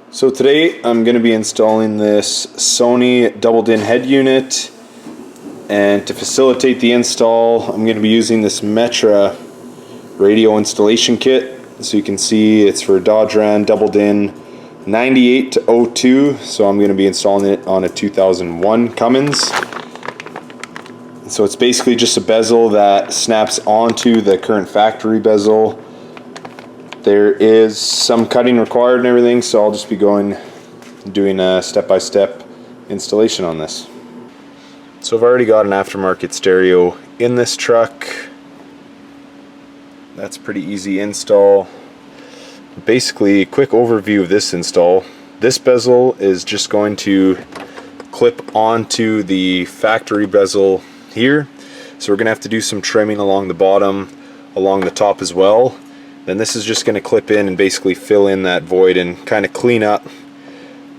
So today I'm going to be installing this Sony double-din head unit, and to facilitate the install I'm going to be using this Metra radio installation kit. So you can see it's for Dodge Ram double-din 98 to 02, so I'm going to be installing it on a 2001 Cummins. So it's basically just a bezel that snaps onto the current factory bezel. There is some cutting required and everything, so I'll just be doing a step-by-step installation on this. So I've already got an aftermarket stereo in this truck. That's a pretty easy install. Basically, a quick overview of this install. This bezel is just going to clip onto the factory bezel here. So we're going to have to do some trimming along the bottom, along the top as well. Then this is just going to clip in and basically fill in that void and kind of clean up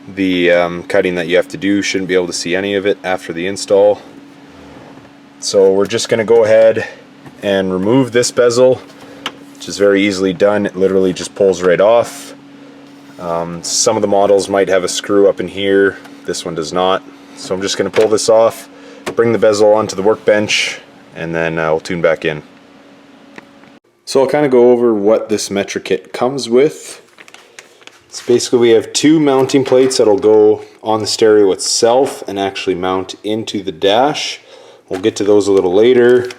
the cutting that you have to do. Shouldn't be able to see any of it after the install. So we're just going to go ahead and remove this bezel, which is very easily done. It literally just pulls right off. Some of the models might have a screw up in here. This one does not. So I'm just going to pull this off, bring the bezel onto the workbench, and then I'll tune back in. So I'll kind of go over what this Metra kit comes with. So basically we have two mounting plates that'll go on the stereo itself and actually mount into the dash. We'll get to those a little later.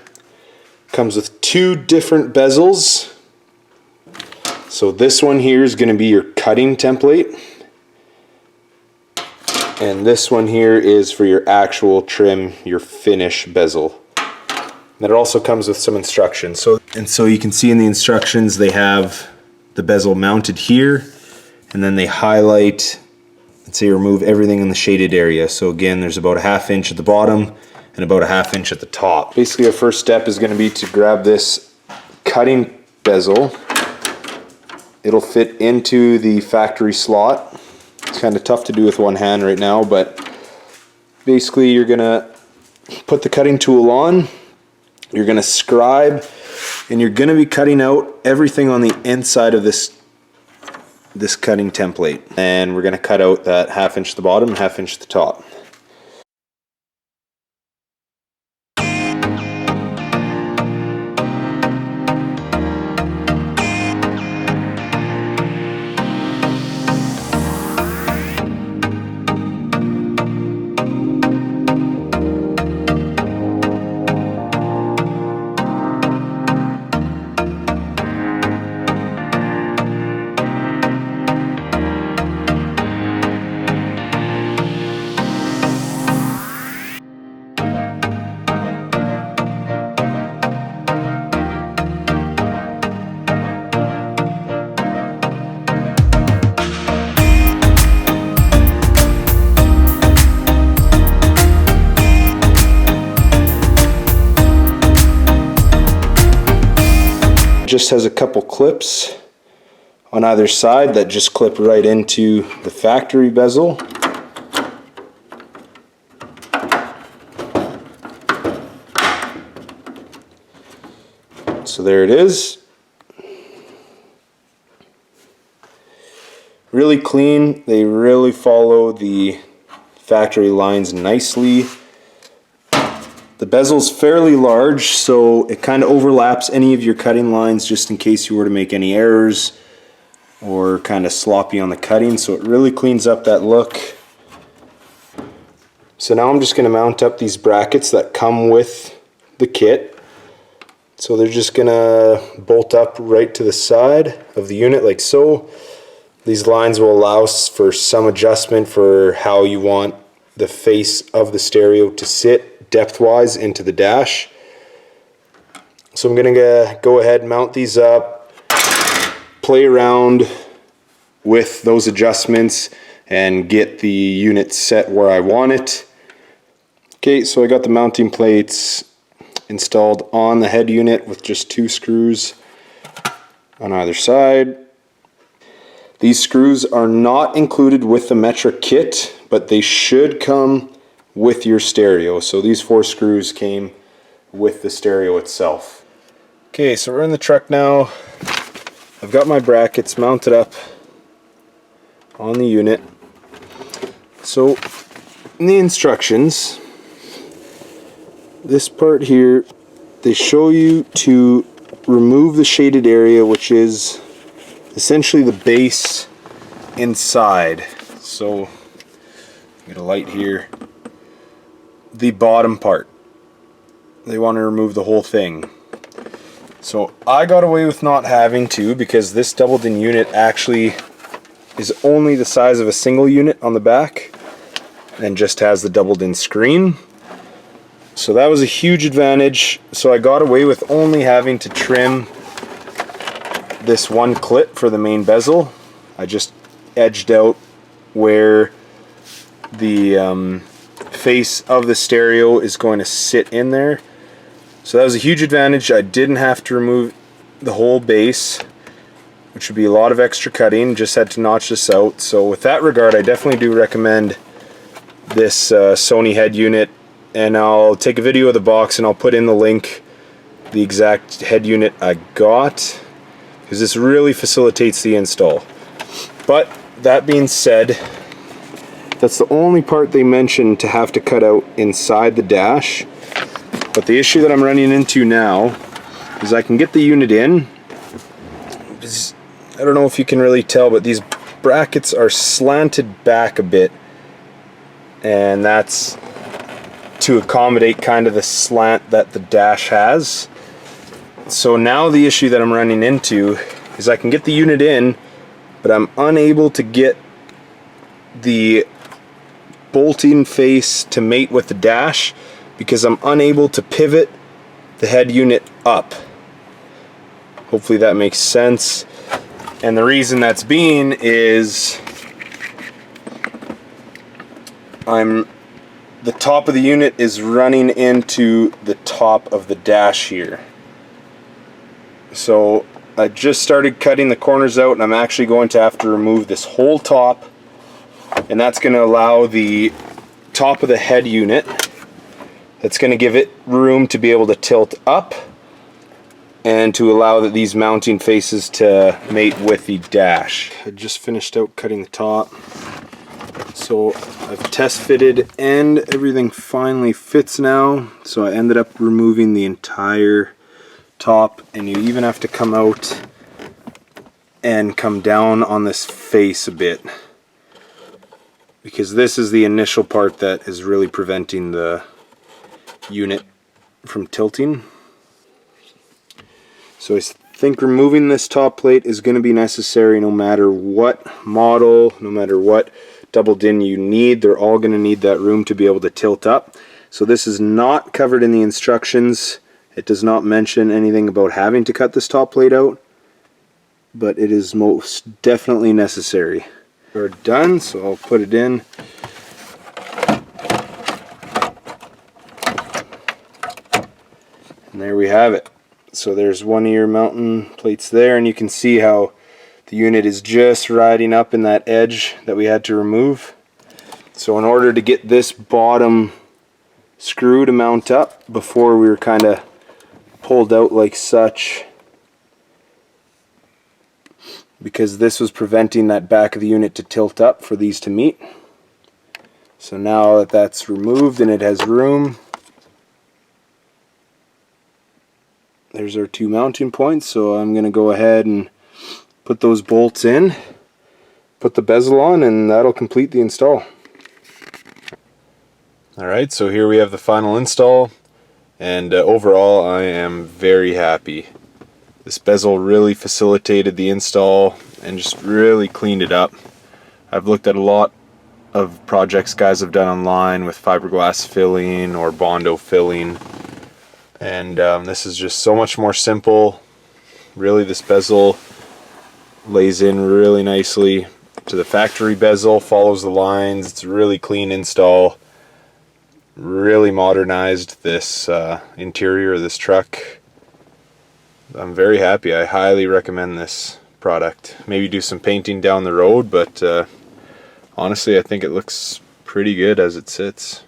Comes with two different bezels. So this one here is going to be your cutting template, and this one here is for your actual trim, your finish bezel. And it also comes with some instructions. So you can see in the instructions they have the bezel mounted here, and then they highlight and say remove everything in the shaded area. So again, there's about a 1/2 inch at the bottom and about a 1/2 inch at the top. Basically our first step is going to be to grab this cutting bezel. It'll fit into the factory slot. It's kind of tough to do with one hand right now, but basically you're going to put the cutting tool on. You're going to scribe, and you're going to be cutting out everything on the inside of this cutting template. And we're going to cut out that 1/2 inch at the bottom and 1/2 inch at the top. Just has a couple clips on either side that just clip right into the factory bezel. So there it is. Really clean. They really follow the factory lines nicely. The bezel's fairly large, so it kind of overlaps any of your cutting lines just in case you were to make any errors or kind of sloppy on the cutting, so it really cleans up that look. So now I'm just going to mount up these brackets that come with the kit. So they're just going to bolt up right to the side of the unit like so. These lines will allow for some adjustment for how you want the face of the stereo to sit depth-wise into the dash. So I'm going to go ahead and mount these up, play around with those adjustments, and get the unit set where I want it. Okay, so I got the mounting plates installed on the head unit with just 2 screws on either side. These screws are not included with the Metra kit, but they should come with your stereo. So these 4 screws came with the stereo itself. Okay, so we're in the truck now. I've got my brackets mounted up on the unit. So in the instructions, this part here, they show you to remove the shaded area, which is essentially the base inside. So get a light here. The bottom part. They want to remove the whole thing. So I got away with not having to, because this doubled in unit actually is only the size of a single unit on the back and just has the doubled in screen. So that was a huge advantage. So I got away with only having to trim this one clip for the main bezel. I just edged out where the face of the stereo is going to sit in there. So that was a huge advantage. I didn't have to remove the whole base, which would be a lot of extra cutting. Just had to notch this out. So with that regard, I definitely do recommend this Sony head unit, and I'll take a video of the box and I'll put in the link, the exact head unit I got, because this really facilitates the install. But that being said, that's the only part they mentioned to have to cut out inside the dash. But the issue that I'm running into now is I can get the unit in. I don't know if you can really tell, but these brackets are slanted back a bit, and that's to accommodate kind of the slant that the dash has. So now the issue that I'm running into is I can get the unit in, but I'm unable to get the bolting face to mate with the dash because I'm unable to pivot the head unit up. Hopefully that makes sense. And the reason that's being is the top of the unit is running into the top of the dash here. So I just started cutting the corners out, and I'm actually going to have to remove this whole top, and that's going to allow the top of the head unit, that's going to give it room to be able to tilt up and to allow these mounting faces to mate with the dash. I just finished out cutting the top. So I've test fitted and everything finally fits now. So I ended up removing the entire top, and you even have to come out and come down on this face a bit, because this is the initial part that is really preventing the unit from tilting. So I think removing this top plate is going to be necessary no matter what model, no matter what doubled in you need. They're all going to need that room to be able to tilt up. So this is not covered in the instructions. It does not mention anything about having to cut this top plate out, but it is most definitely necessary. We're done, so I'll put it in. And there we have it. So there's one of your mountain plates there, and you can see how the unit is just riding up in that edge that we had to remove. So in order to get this bottom screw to mount up, before we were kind of pulled out like such, because this was preventing that back of the unit to tilt up for these to meet. So now that that's removed and it has room, there's our two mounting points. So I'm going to go ahead and put those bolts in, put the bezel on, and that'll complete the install. Alright, so here we have the final install, and overall I am very happy. This bezel really facilitated the install and just really cleaned it up. I've looked at a lot of projects guys have done online with fiberglass filling or Bondo filling, and this is just so much more simple. Really, this bezel lays in really nicely to the factory bezel, follows the lines. It's a really clean install. Really modernized this interior of this truck. I'm very happy. I highly recommend this product. Maybe do some painting down the road, but honestly I think it looks pretty good as it sits.